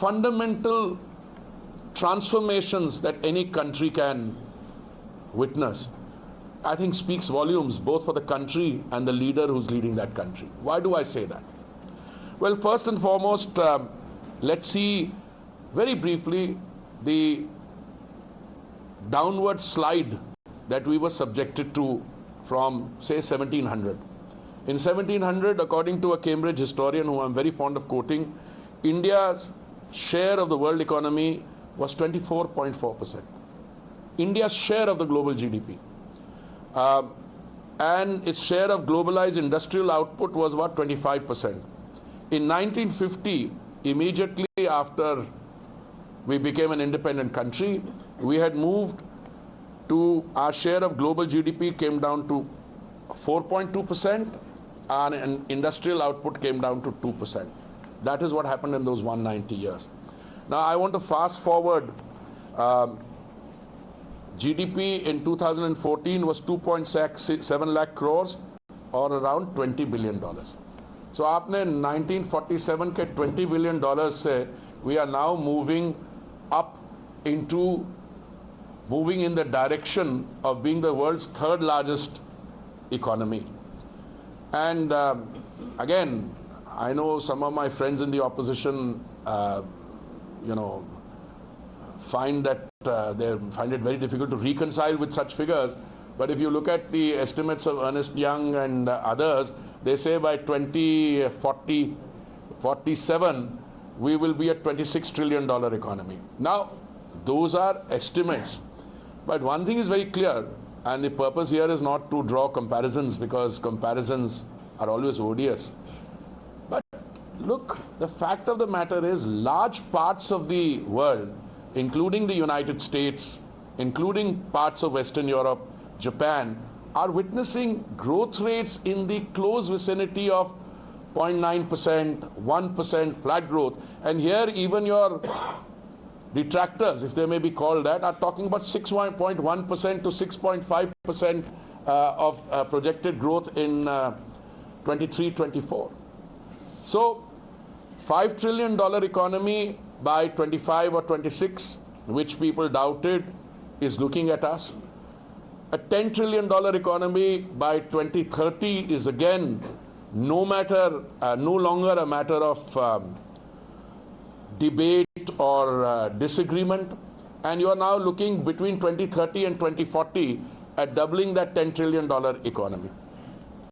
fundamental transformations that any country can witness, I think speaks volumes both for the country and the leader who's leading that country. Why do I say that? Well, first and foremost, let's see very briefly the downward slide that we were subjected to from, say, 1700. In 1700, according to a Cambridge historian who I'm very fond of quoting, India's share of the world economy was 24.4%. India's share of the global GDP. And its share of globalized industrial output was about 25%. In 1950, immediately after we became an independent country, we had moved to, our share of global GDP came down to 4.2%, and industrial output came down to 2%. That is what happened in those 190 years. Now, I want to fast forward. GDP in 2014 was 2.7 lakh crores, or around $20 billion. So, आपने 1947 के $20 billion से, we are now moving up into, moving in the direction of being the world's third largest economy. And again, I know some of my friends in the opposition, find that they find it very difficult to reconcile with such figures. But if you look at the estimates of Ernst Young and others, they say by 2047 we will be a $26 trillion economy. Now, those are estimates. But one thing is very clear, and the purpose here is not to draw comparisons, because comparisons are always odious. But look, the fact of the matter is, large parts of the world, including the United States, including parts of Western Europe, Japan, are witnessing growth rates in the close vicinity of 0.9%, 1% flat growth. And here even your detractors, if they may be called that, are talking about 6.1% to 6.5% of projected growth in 23-24. So, $5 trillion economy by 25 or 26, which people doubted, is looking at us. A $10 trillion economy by 2030 is again no longer a matter of debate or disagreement. And you are now looking between 2030 and 2040 at doubling that $10 trillion economy.